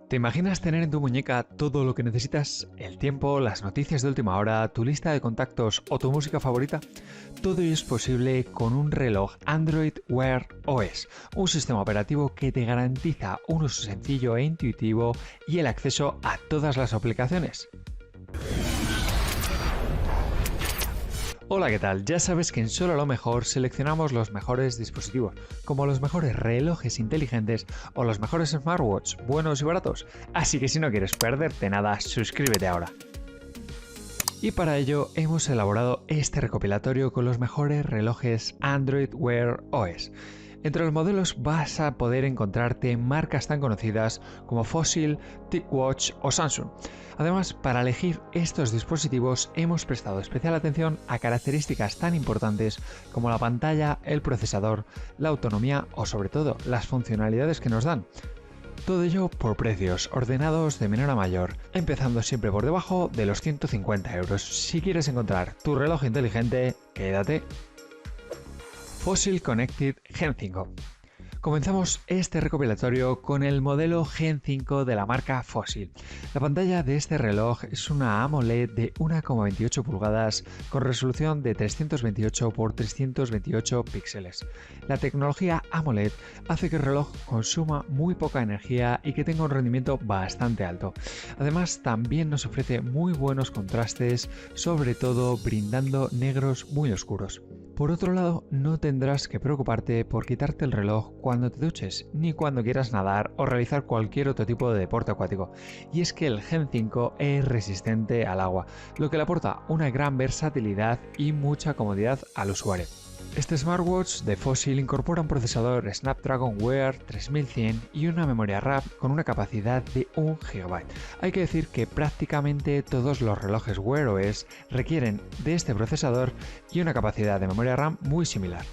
¿Te imaginas tener en tu muñeca todo lo que necesitas? El tiempo, las noticias de última hora, tu lista de contactos o tu música favorita. Todo ello es posible con un reloj Android Wear OS, un sistema operativo que te garantiza un uso sencillo e intuitivo y el acceso a todas las aplicaciones. Hola, ¿qué tal? Ya sabes que en Solo lo Mejor seleccionamos los mejores dispositivos, como los mejores relojes inteligentes o los mejores smartwatches buenos y baratos. Así que si no quieres perderte nada, suscríbete ahora. Y para ello hemos elaborado este recopilatorio con los mejores relojes Android Wear OS. Entre los modelos vas a poder encontrarte marcas tan conocidas como Fossil, TicWatch o Samsung. Además, para elegir estos dispositivos hemos prestado especial atención a características tan importantes como la pantalla, el procesador, la autonomía o sobre todo las funcionalidades que nos dan. Todo ello por precios ordenados de menor a mayor, empezando siempre por debajo de los 150 euros. Si quieres encontrar tu reloj inteligente, quédate. Fossil Connected Gen 5. Comenzamos este recopilatorio con el modelo Gen 5 de la marca Fossil. La pantalla de este reloj es una AMOLED de 1,28 pulgadas con resolución de 328 x 328 píxeles. La tecnología AMOLED hace que el reloj consuma muy poca energía y que tenga un rendimiento bastante alto. Además, también nos ofrece muy buenos contrastes, sobre todo brindando negros muy oscuros. Por otro lado, no tendrás que preocuparte por quitarte el reloj cuando te duches, ni cuando quieras nadar o realizar cualquier otro tipo de deporte acuático. Y es que el Gen 5 es resistente al agua, lo que le aporta una gran versatilidad y mucha comodidad al usuario. Este smartwatch de Fossil incorpora un procesador Snapdragon Wear 3100 y una memoria RAM con una capacidad de 1 GB. Hay que decir que prácticamente todos los relojes Wear OS requieren de este procesador y una capacidad de memoria RAM muy similar.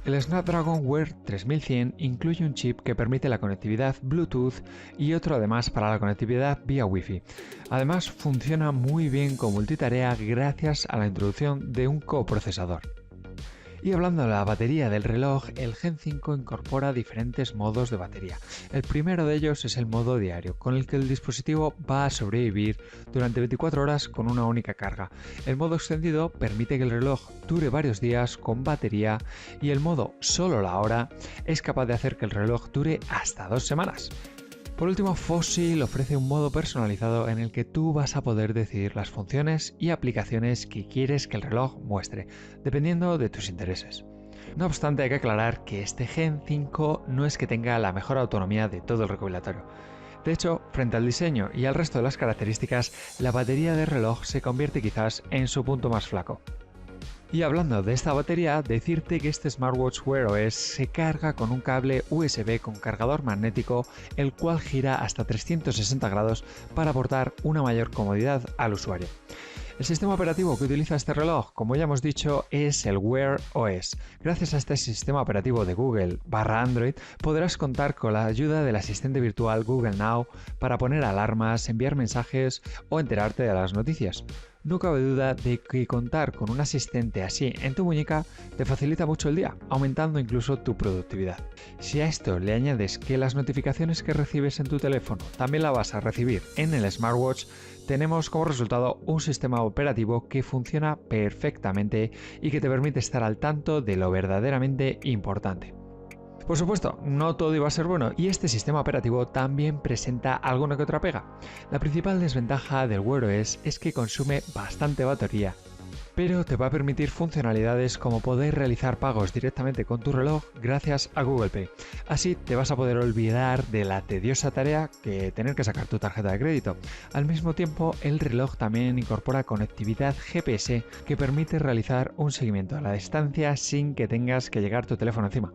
El Snapdragon Wear 3100 incluye un chip que permite la conectividad Bluetooth y otro además para la conectividad vía Wi-Fi. Además, funciona muy bien con multitarea gracias a la introducción de un coprocesador. Y hablando de la batería del reloj, el Gen 5 incorpora diferentes modos de batería. El primero de ellos es el modo diario, con el que el dispositivo va a sobrevivir durante 24 horas con una única carga. El modo extendido permite que el reloj dure varios días con batería y el modo solo la hora es capaz de hacer que el reloj dure hasta 2 semanas. Por último, Fossil ofrece un modo personalizado en el que tú vas a poder decidir las funciones y aplicaciones que quieres que el reloj muestre, dependiendo de tus intereses. No obstante, hay que aclarar que este Gen 5 no es que tenga la mejor autonomía de todo el recopilatorio. De hecho, frente al diseño y al resto de las características, la batería del reloj se convierte quizás en su punto más flaco. Y hablando de esta batería, decirte que este smartwatch Wear OS se carga con un cable USB con cargador magnético, el cual gira hasta 360 grados para aportar una mayor comodidad al usuario. El sistema operativo que utiliza este reloj, como ya hemos dicho, es el Wear OS. Gracias a este sistema operativo de Google /Android, podrás contar con la ayuda del asistente virtual Google Now para poner alarmas, enviar mensajes o enterarte de las noticias. No cabe duda de que contar con un asistente así en tu muñeca te facilita mucho el día, aumentando incluso tu productividad. Si a esto le añades que las notificaciones que recibes en tu teléfono también la vas a recibir en el smartwatch, tenemos como resultado un sistema operativo que funciona perfectamente y que te permite estar al tanto de lo verdaderamente importante. Por supuesto, no todo iba a ser bueno y este sistema operativo también presenta alguna que otra pega. La principal desventaja del Wear OS es que consume bastante batería, pero te va a permitir funcionalidades como poder realizar pagos directamente con tu reloj gracias a Google Pay. Así te vas a poder olvidar de la tediosa tarea que tener que sacar tu tarjeta de crédito. Al mismo tiempo, el reloj también incorpora conectividad GPS que permite realizar un seguimiento a la distancia sin que tengas que llegar tu teléfono encima.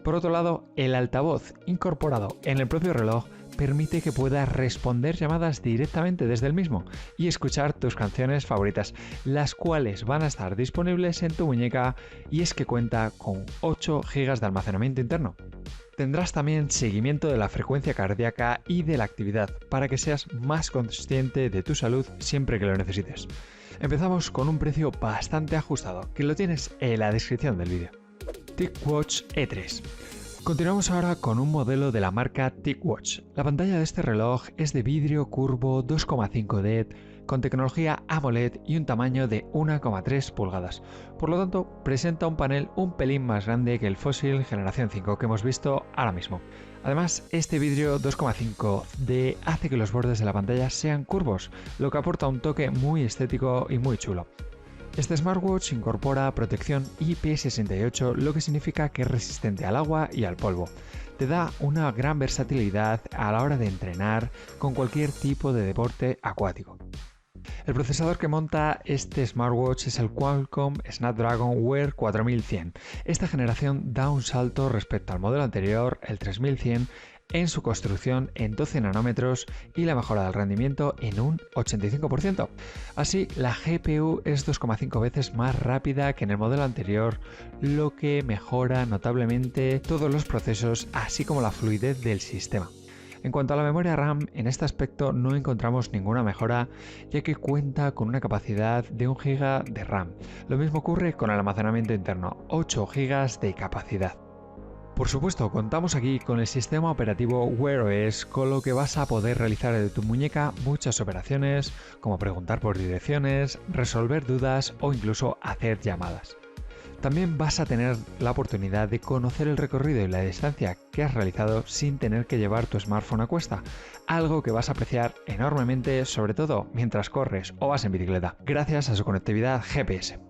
Por otro lado, el altavoz incorporado en el propio reloj permite que puedas responder llamadas directamente desde el mismo y escuchar tus canciones favoritas, las cuales van a estar disponibles en tu muñeca, y es que cuenta con 8 GB de almacenamiento interno. Tendrás también seguimiento de la frecuencia cardíaca y de la actividad para que seas más consciente de tu salud siempre que lo necesites. Empezamos con un precio bastante ajustado, que lo tienes en la descripción del vídeo. TicWatch E3. Continuamos ahora con un modelo de la marca TicWatch. La pantalla de este reloj es de vidrio curvo 2,5D con tecnología AMOLED y un tamaño de 1,3 pulgadas. Por lo tanto, presenta un panel un pelín más grande que el Fossil Generación 5 que hemos visto ahora mismo. Además, este vidrio 2,5D hace que los bordes de la pantalla sean curvos, lo que aporta un toque muy estético y muy chulo. Este smartwatch incorpora protección IP68, lo que significa que es resistente al agua y al polvo. Te da una gran versatilidad a la hora de entrenar con cualquier tipo de deporte acuático. El procesador que monta este smartwatch es el Qualcomm Snapdragon Wear 4100. Esta generación da un salto respecto al modelo anterior, el 3100, en su construcción en 12 nanómetros y la mejora del rendimiento en un 85%. Así, la GPU es 2,5 veces más rápida que en el modelo anterior, lo que mejora notablemente todos los procesos, así como la fluidez del sistema. En cuanto a la memoria RAM, en este aspecto no encontramos ninguna mejora, ya que cuenta con una capacidad de 1 GB de RAM. Lo mismo ocurre con el almacenamiento interno, 8 GB de capacidad. Por supuesto, contamos aquí con el sistema operativo Wear OS, con lo que vas a poder realizar de tu muñeca muchas operaciones, como preguntar por direcciones, resolver dudas o incluso hacer llamadas. También vas a tener la oportunidad de conocer el recorrido y la distancia que has realizado sin tener que llevar tu smartphone a cuesta, algo que vas a apreciar enormemente, sobre todo mientras corres o vas en bicicleta, gracias a su conectividad GPS.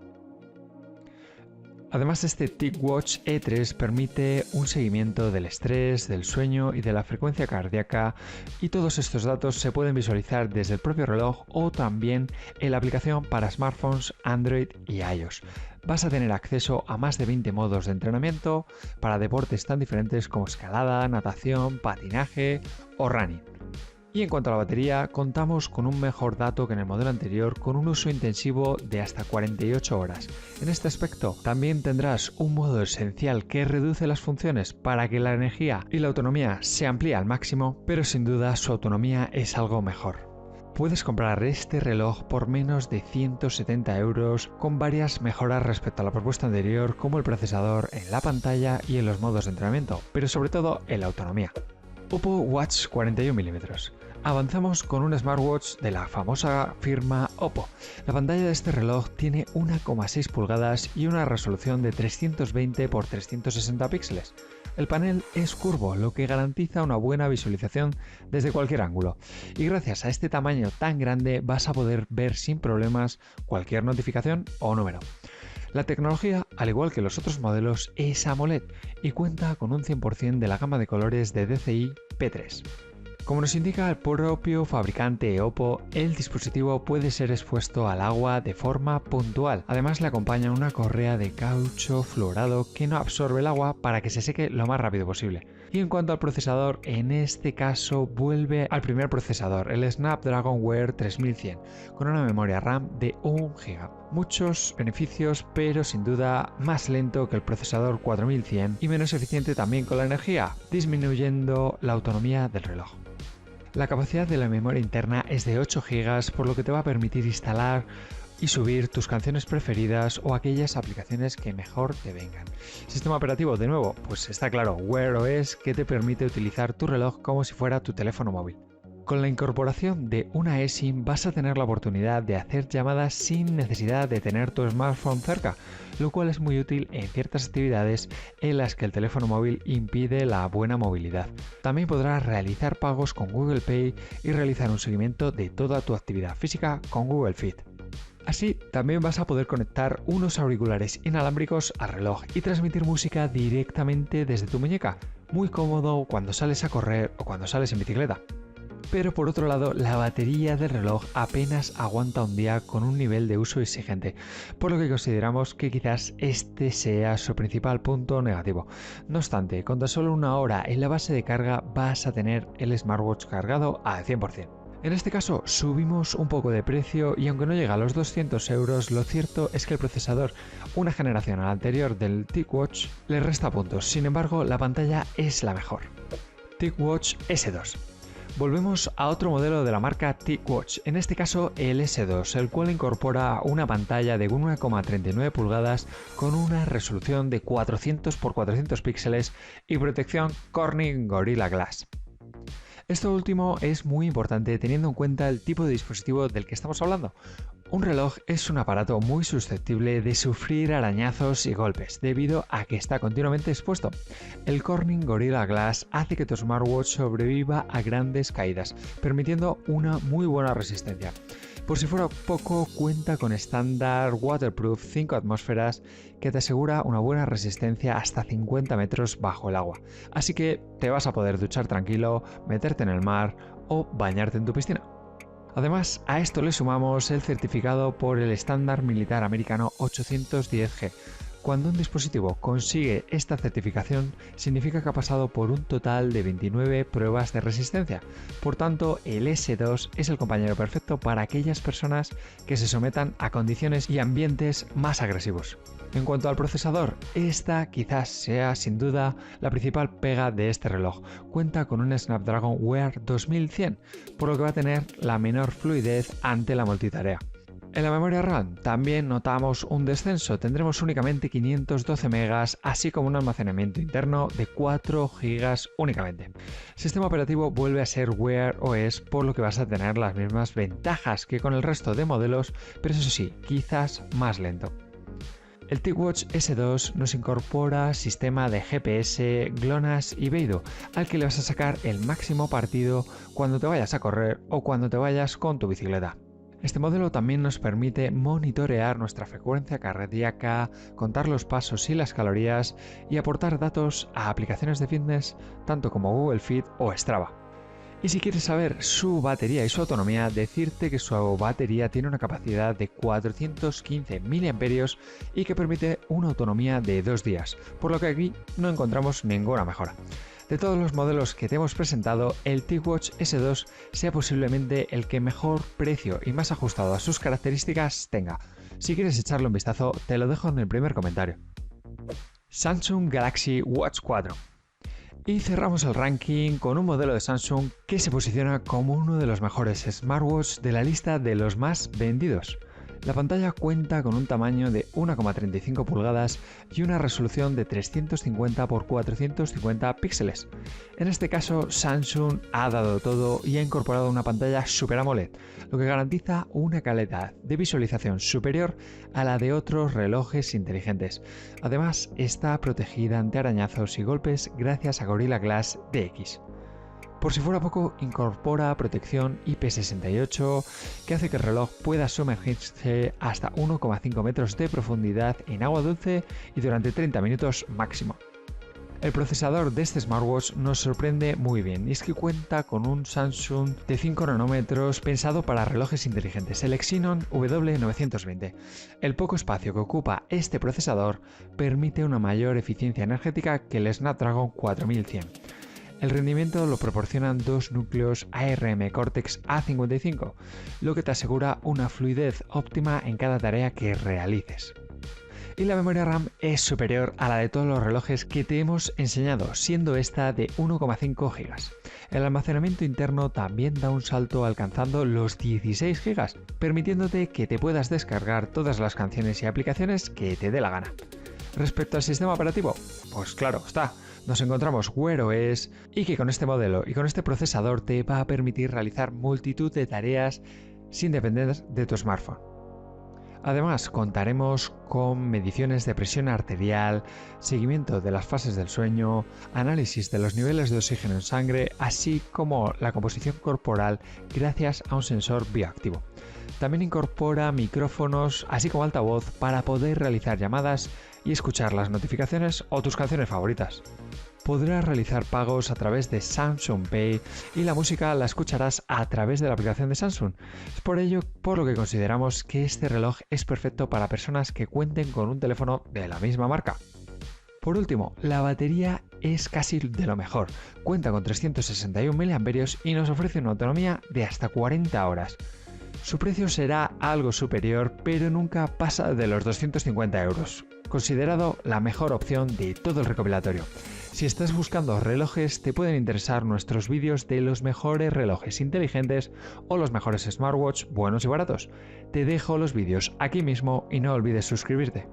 Además, este TicWatch E3 permite un seguimiento del estrés, del sueño y de la frecuencia cardíaca, y todos estos datos se pueden visualizar desde el propio reloj o también en la aplicación para smartphones Android y iOS. Vas a tener acceso a más de 20 modos de entrenamiento para deportes tan diferentes como escalada, natación, patinaje o running. Y en cuanto a la batería, contamos con un mejor dato que en el modelo anterior, con un uso intensivo de hasta 48 horas. En este aspecto, también tendrás un modo esencial que reduce las funciones para que la energía y la autonomía se amplíe al máximo, pero sin duda su autonomía es algo mejor. Puedes comprar este reloj por menos de 170 € con varias mejoras respecto a la propuesta anterior, como el procesador, en la pantalla y en los modos de entrenamiento, pero sobre todo en la autonomía. Oppo Watch 41mm. Avanzamos con un smartwatch de la famosa firma Oppo. La pantalla de este reloj tiene 1,6 pulgadas y una resolución de 320 x 360 píxeles. El panel es curvo, lo que garantiza una buena visualización desde cualquier ángulo. Y gracias a este tamaño tan grande vas a poder ver sin problemas cualquier notificación o número. La tecnología, al igual que los otros modelos, es AMOLED y cuenta con un 100% de la gama de colores de DCI P3. Como nos indica el propio fabricante Oppo, el dispositivo puede ser expuesto al agua de forma puntual. Además, le acompaña una correa de caucho fluorado que no absorbe el agua para que se seque lo más rápido posible. Y en cuanto al procesador, en este caso vuelve al primer procesador, el Snapdragon Wear 3100, con una memoria RAM de 1 GB. Muchos beneficios, pero sin duda más lento que el procesador 4100 y menos eficiente también con la energía, disminuyendo la autonomía del reloj. La capacidad de la memoria interna es de 8 GB, por lo que te va a permitir instalar y subir tus canciones preferidas o aquellas aplicaciones que mejor te vengan. Sistema operativo, de nuevo, pues está claro, Wear OS, que te permite utilizar tu reloj como si fuera tu teléfono móvil. Con la incorporación de una eSIM vas a tener la oportunidad de hacer llamadas sin necesidad de tener tu smartphone cerca, lo cual es muy útil en ciertas actividades en las que el teléfono móvil impide la buena movilidad. También podrás realizar pagos con Google Pay y realizar un seguimiento de toda tu actividad física con Google Fit. Así, también vas a poder conectar unos auriculares inalámbricos al reloj y transmitir música directamente desde tu muñeca, muy cómodo cuando sales a correr o cuando sales en bicicleta. Pero por otro lado, la batería del reloj apenas aguanta un día con un nivel de uso exigente, por lo que consideramos que quizás este sea su principal punto negativo. No obstante, con tan solo una hora en la base de carga vas a tener el smartwatch cargado al 100%. En este caso subimos un poco de precio y aunque no llega a los 200 €, lo cierto es que el procesador, una generación al anterior del TicWatch, le resta puntos. Sin embargo, la pantalla es la mejor. TicWatch S2. Volvemos a otro modelo de la marca TicWatch, en este caso el S2, el cual incorpora una pantalla de 1,39 pulgadas con una resolución de 400 x 400 píxeles y protección Corning Gorilla Glass. Esto último es muy importante teniendo en cuenta el tipo de dispositivo del que estamos hablando. Un reloj es un aparato muy susceptible de sufrir arañazos y golpes debido a que está continuamente expuesto. El Corning Gorilla Glass hace que tu smartwatch sobreviva a grandes caídas, permitiendo una muy buena resistencia. Por si fuera poco, cuenta con estándar Waterproof 5 atmósferas que te asegura una buena resistencia hasta 50 metros bajo el agua. Así que te vas a poder duchar tranquilo, meterte en el mar o bañarte en tu piscina. Además, a esto le sumamos el certificado por el estándar militar americano 810G. Cuando un dispositivo consigue esta certificación, significa que ha pasado por un total de 29 pruebas de resistencia. Por tanto, el S2 es el compañero perfecto para aquellas personas que se sometan a condiciones y ambientes más agresivos. En cuanto al procesador, esta quizás sea sin duda la principal pega de este reloj. Cuenta con un Snapdragon Wear 2100, por lo que va a tener la menor fluidez ante la multitarea. En la memoria RAM también notamos un descenso, tendremos únicamente 512 MB, así como un almacenamiento interno de 4 GB únicamente. El sistema operativo vuelve a ser Wear OS, por lo que vas a tener las mismas ventajas que con el resto de modelos, pero eso sí, quizás más lento. El TicWatch S2 nos incorpora sistema de GPS, GLONASS y Beidou, al que le vas a sacar el máximo partido cuando te vayas a correr o cuando te vayas con tu bicicleta. Este modelo también nos permite monitorear nuestra frecuencia cardíaca, contar los pasos y las calorías y aportar datos a aplicaciones de fitness tanto como Google Fit o Strava. Y si quieres saber su batería y su autonomía, decirte que su batería tiene una capacidad de 415 mAh y que permite una autonomía de 2 días, por lo que aquí no encontramos ninguna mejora. De todos los modelos que te hemos presentado, el TicWatch S2 sea posiblemente el que mejor precio y más ajustado a sus características tenga. Si quieres echarle un vistazo, te lo dejo en el primer comentario. Samsung Galaxy Watch 4. Y cerramos el ranking con un modelo de Samsung que se posiciona como uno de los mejores smartwatches de la lista de los más vendidos. La pantalla cuenta con un tamaño de 1,35 pulgadas y una resolución de 350 x 450 píxeles. En este caso, Samsung ha dado todo y ha incorporado una pantalla Super AMOLED, lo que garantiza una calidad de visualización superior a la de otros relojes inteligentes. Además, está protegida ante arañazos y golpes gracias a Gorilla Glass DX. Por si fuera poco, incorpora protección IP68 que hace que el reloj pueda sumergirse hasta 1,5 metros de profundidad en agua dulce y durante 30 minutos máximo. El procesador de este smartwatch nos sorprende muy bien y es que cuenta con un Samsung de 5 nanómetros pensado para relojes inteligentes, el Exynon W920. El poco espacio que ocupa este procesador permite una mayor eficiencia energética que el Snapdragon 4100. El rendimiento lo proporcionan dos núcleos ARM Cortex A55, lo que te asegura una fluidez óptima en cada tarea que realices. Y la memoria RAM es superior a la de todos los relojes que te hemos enseñado, siendo esta de 1,5 GB. El almacenamiento interno también da un salto alcanzando los 16 GB, permitiéndote que te puedas descargar todas las canciones y aplicaciones que te dé la gana. Respecto al sistema operativo, pues claro está, nos encontramos Wear OS y que con este modelo y con este procesador te va a permitir realizar multitud de tareas sin depender de tu smartphone. Además, contaremos con mediciones de presión arterial, seguimiento de las fases del sueño, análisis de los niveles de oxígeno en sangre, así como la composición corporal gracias a un sensor bioactivo. También incorpora micrófonos, así como altavoz, para poder realizar llamadas y escuchar las notificaciones o tus canciones favoritas. Podrás realizar pagos a través de Samsung Pay y la música la escucharás a través de la aplicación de Samsung. Es por ello por lo que consideramos que este reloj es perfecto para personas que cuenten con un teléfono de la misma marca. Por último, la batería es casi de lo mejor. Cuenta con 361 mAh y nos ofrece una autonomía de hasta 40 horas. Su precio será algo superior, pero nunca pasa de los 250 €, considerado la mejor opción de todo el recopilatorio. Si estás buscando relojes, te pueden interesar nuestros vídeos de los mejores relojes inteligentes o los mejores smartwatch buenos y baratos. Te dejo los vídeos aquí mismo y no olvides suscribirte.